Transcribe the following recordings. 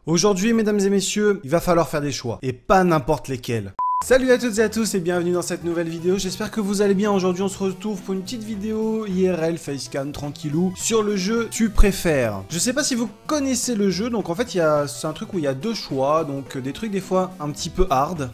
Aujourd'hui, mesdames et messieurs, il va falloir faire des choix, et pas n'importe lesquels. Salut à toutes et à tous et bienvenue dans cette nouvelle vidéo, j'espère que vous allez bien. Aujourd'hui on se retrouve pour une petite vidéo IRL Facecam tranquillou sur le jeu Tu préfères. Je sais pas si vous connaissez le jeu, donc en fait c'est un truc où il y a deux choix, donc des trucs des fois un petit peu hard.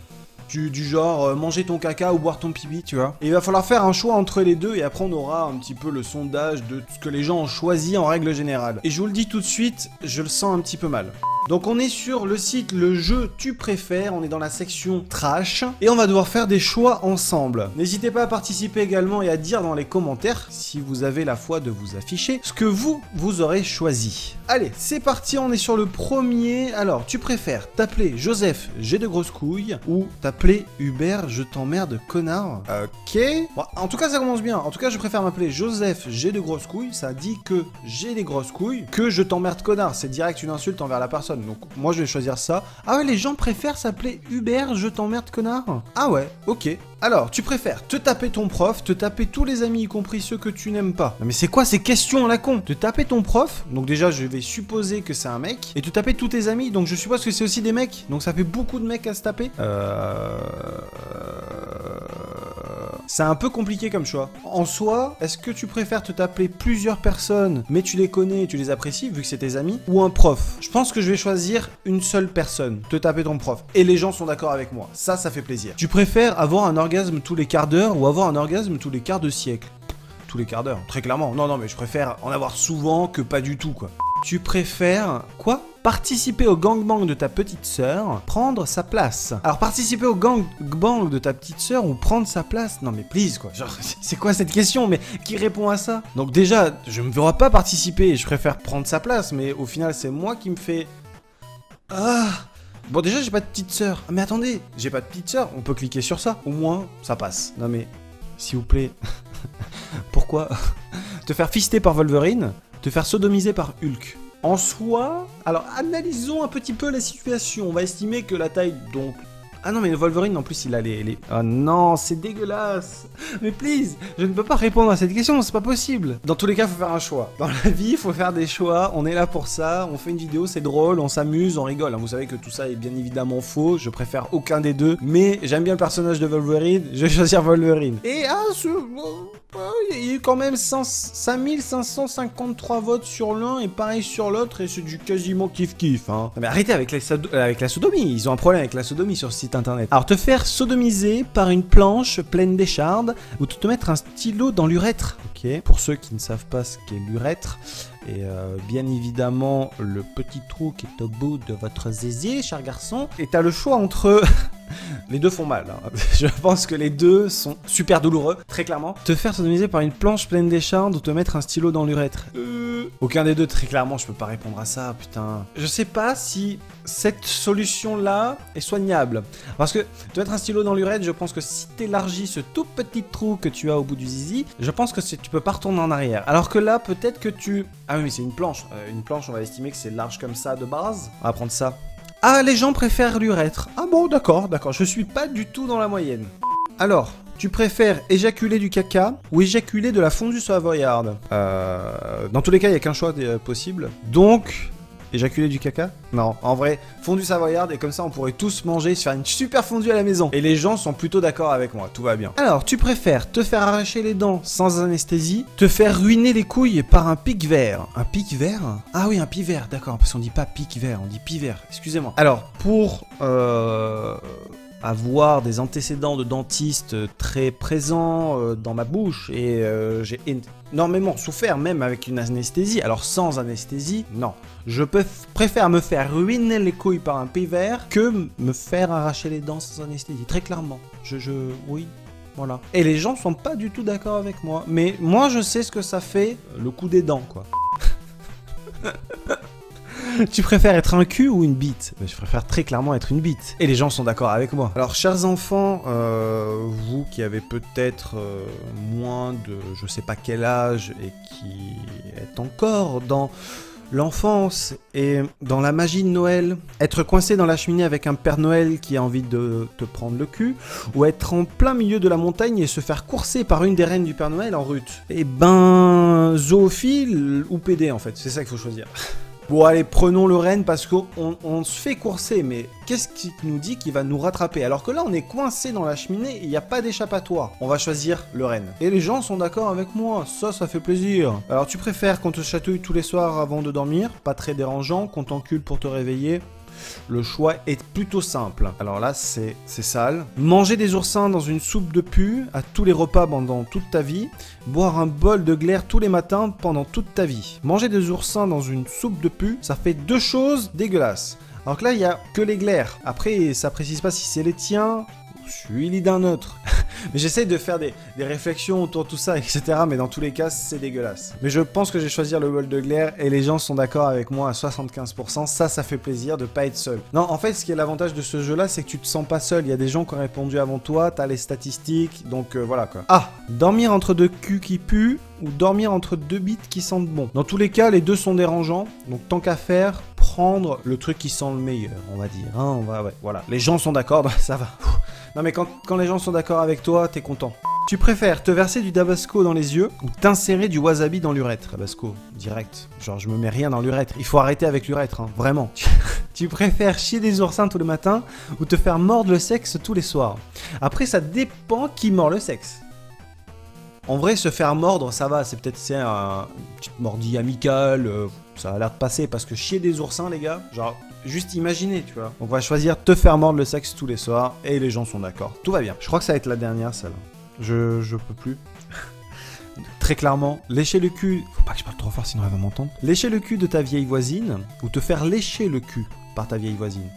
Du genre manger ton caca ou boire ton pipi, tu vois. Et il va falloir faire un choix entre les deux et après on aura un petit peu le sondage de ce que les gens ont choisi en règle générale. Et je vous le dis tout de suite, je le sens un petit peu mal. Donc on est sur le site Le Jeu Tu Préfères, on est dans la section Trash, et on va devoir faire des choix ensemble. N'hésitez pas à participer également et à dire dans les commentaires, si vous avez la foi de vous afficher, ce que vous aurez choisi. Allez, c'est parti, on est sur le premier. Alors, tu préfères t'appeler Joseph, j'ai de grosses couilles, ou t'appeler Hubert, je t'emmerde connard. Ok. Bon, en tout cas ça commence bien, en tout cas je préfère m'appeler Joseph, j'ai de grosses couilles, ça dit que j'ai des grosses couilles, que je t'emmerde connard, c'est direct une insulte envers la personne. Donc moi je vais choisir ça. Ah ouais, les gens préfèrent s'appeler Hubert, je t'emmerde connard. Ah ouais, ok. Alors, tu préfères te taper ton prof, te taper tous les amis, y compris ceux que tu n'aimes pas. Non mais c'est quoi ces questions à la con? Te taper ton prof, donc déjà je vais supposer que c'est un mec, et te taper tous tes amis, donc je suppose que c'est aussi des mecs, donc ça fait beaucoup de mecs à se taper. C'est un peu compliqué comme choix. En soi, est-ce que tu préfères te taper plusieurs personnes, mais tu les connais, tu les apprécies, vu que c'est tes amis, ou un prof? Je pense que je vais choisir une seule personne, te taper ton prof. Et les gens sont d'accord avec moi. Ça fait plaisir. Tu préfères avoir un orgasme tous les quarts d'heure ou avoir un orgasme tous les quarts de siècle? Tous les quarts d'heure, très clairement. Non, mais je préfère en avoir souvent que pas du tout, quoi. Tu préfères... quoi? Participer au gangbang de ta petite sœur, prendre sa place. Alors participer au gangbang de ta petite sœur ou prendre sa place? Non mais please quoi, genre c'est quoi cette question? Mais qui répond à ça? Donc déjà, je me verrai pas participer, je préfère prendre sa place, mais au final c'est moi qui me fais... Ah. Bon déjà j'ai pas de petite sœur. Mais attendez, j'ai pas de petite sœur, on peut cliquer sur ça, au moins ça passe. Non mais, s'il vous plaît, pourquoi te faire fister par Wolverine, te faire sodomiser par Hulk? En soi, alors analysons un petit peu la situation. On va estimer que la taille, donc... Ah non mais le Wolverine en plus il a les... Oh non, c'est dégueulasse. Mais please, je ne peux pas répondre à cette question, c'est pas possible. Dans tous les cas, il faut faire un choix. Dans la vie, il faut faire des choix, on est là pour ça, on fait une vidéo, c'est drôle, on s'amuse, on rigole. Vous savez que tout ça est bien évidemment faux, je préfère aucun des deux. Mais j'aime bien le personnage de Wolverine, je vais choisir Wolverine. Et il y a eu quand même 5553 votes sur l'un et pareil sur l'autre, et c'est du quasiment kiff-kiff. Hein. Mais arrêtez avec la sodomie, ils ont un problème avec la sodomie sur ce site internet. Alors te faire sodomiser par une planche pleine d'échardes ou te mettre un stylo dans l'urètre. Ok, pour ceux qui ne savent pas ce qu'est l'urètre, et bien évidemment le petit trou qui est au bout de votre zizi, cher garçon. Et t'as le choix entre... Les deux font mal, hein. Je pense que les deux sont super douloureux, très clairement. Te faire sodomiser par une planche pleine d'échardes ou te mettre un stylo dans l'urètre. Aucun des deux, très clairement, je peux pas répondre à ça, putain. Je sais pas si cette solution-là est soignable. Parce que te mettre un stylo dans l'urètre, je pense que si t'élargis ce tout petit trou que tu as au bout du zizi, je pense que tu peux pas retourner en arrière. Alors que là, peut-être que tu... Ah oui, mais c'est une planche. Une planche, on va estimer que c'est large comme ça de base. On va prendre ça. Ah, les gens préfèrent l'urètre. Ah bon, d'accord, je suis pas du tout dans la moyenne. Alors, tu préfères éjaculer du caca ou éjaculer de la fondue savoyarde? Dans tous les cas, il n'y a qu'un choix possible. Donc, éjaculer du caca? Non, en vrai, fondue savoyarde, et comme ça on pourrait tous manger, se faire une super fondue à la maison. Et les gens sont plutôt d'accord avec moi, tout va bien. Alors, tu préfères te faire arracher les dents sans anesthésie, te faire ruiner les couilles par un pic vert? Un pic vert? Ah oui, un pivert, d'accord, parce qu'on dit pas pic vert, on dit pivert, excusez-moi. Alors, pour... avoir des antécédents de dentiste très présents dans ma bouche, et j'ai énormément souffert même avec une anesthésie. Alors sans anesthésie, non. Je préfère me faire ruiner les couilles par un pivert que me faire arracher les dents sans anesthésie, très clairement. Oui, voilà. Et les gens sont pas du tout d'accord avec moi, mais moi je sais ce que ça fait, le coup des dents, quoi. Tu préfères être un cul ou une bite? Je préfère très clairement être une bite. Et les gens sont d'accord avec moi. Alors, chers enfants, vous qui avez peut-être moins de je sais pas quel âge et qui êtes encore dans l'enfance et dans la magie de Noël, être coincé dans la cheminée avec un Père Noël qui a envie de te prendre le cul, ou être en plein milieu de la montagne et se faire courser par une des reines du Père Noël en rut. Eh ben, zoophile ou PD en fait, c'est ça qu'il faut choisir. Bon allez, prenons le renne parce qu'on se fait courser, mais qu'est-ce qui nous dit qu'il va nous rattraper? Alors que là on est coincé dans la cheminée et il n'y a pas d'échappatoire. On va choisir le renne. Et les gens sont d'accord avec moi, ça fait plaisir. Alors tu préfères qu'on te chatouille tous les soirs avant de dormir, pas très dérangeant, qu'on t'encule pour te réveiller? Le choix est plutôt simple. Alors là, c'est sale. Manger des oursins dans une soupe de pu à tous les repas pendant toute ta vie. Boire un bol de glaire tous les matins pendant toute ta vie. Manger des oursins dans une soupe de pu, ça fait deux choses dégueulasses. Alors que là, il n'y a que les glaires. Après, ça précise pas si c'est les tiens ou celui d'un autre. Mais j'essaye de faire des réflexions autour de tout ça, etc. Mais dans tous les cas, c'est dégueulasse. Mais je pense que je vais choisir le bol de glaire et les gens sont d'accord avec moi à 75%. Ça fait plaisir de pas être seul. Non, en fait, ce qui est l'avantage de ce jeu-là, c'est que tu te sens pas seul. Il y a des gens qui ont répondu avant toi, t'as les statistiques, donc voilà quoi. Ah, dormir entre deux culs qui puent ou dormir entre deux bites qui sentent bon. Dans tous les cas, les deux sont dérangeants. Donc tant qu'à faire, prendre le truc qui sent le meilleur, on va dire. Hein, ouais, voilà. Les gens sont d'accord, ça va. Non mais quand les gens sont d'accord avec toi, t'es content. Tu préfères te verser du tabasco dans les yeux ou t'insérer du wasabi dans l'urètre? Tabasco, direct. Genre je me mets rien dans l'urètre. Il faut arrêter avec l'urètre, hein, vraiment. Tu préfères chier des oursins tous les matins ou te faire mordre le sexe tous les soirs? Après ça dépend qui mord le sexe. En vrai, se faire mordre, ça va, c'est peut-être une petite mordille amicale, ça a l'air de passer, parce que chier des oursins, les gars, genre, juste imaginer, tu vois. Donc on va choisir te faire mordre le sexe tous les soirs, et les gens sont d'accord. Tout va bien. Je crois que ça va être la dernière, celle-là. Je peux plus. Très clairement, lécher le cul... Faut pas que je parle trop fort, sinon elle va m'entendre. Lécher le cul de ta vieille voisine, ou te faire lécher le cul par ta vieille voisine.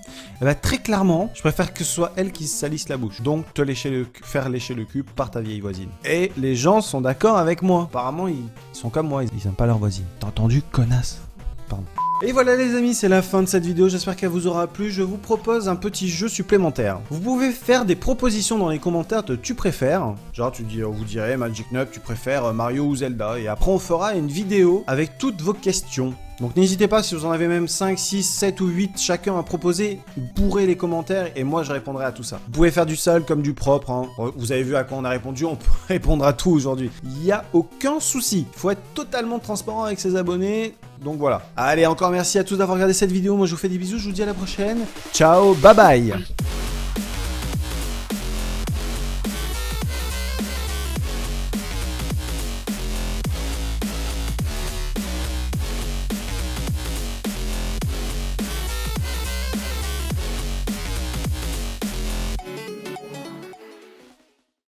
Et bah, très clairement, je préfère que ce soit elle qui se salisse la bouche. Donc, faire lécher le cul par ta vieille voisine. Et les gens sont d'accord avec moi. Apparemment, ils sont comme moi, ils aiment pas leur voisine. T'as entendu, connasse? Pardon. Et voilà les amis, c'est la fin de cette vidéo, j'espère qu'elle vous aura plu. Je vous propose un petit jeu supplémentaire. Vous pouvez faire des propositions dans les commentaires de tu préfères. Genre vous direz Magic Nub, tu préfères Mario ou Zelda. Et après on fera une vidéo avec toutes vos questions. Donc n'hésitez pas, si vous en avez même 5, 6, 7 ou 8 chacun à proposer, bourrez les commentaires et moi je répondrai à tout ça. Vous pouvez faire du sale comme du propre, hein. Vous avez vu à quoi on a répondu, on peut répondre à tout aujourd'hui. Il n'y a aucun souci, il faut être totalement transparent avec ses abonnés, donc voilà. Allez, encore merci à tous d'avoir regardé cette vidéo, moi je vous fais des bisous, je vous dis à la prochaine. Ciao, bye bye.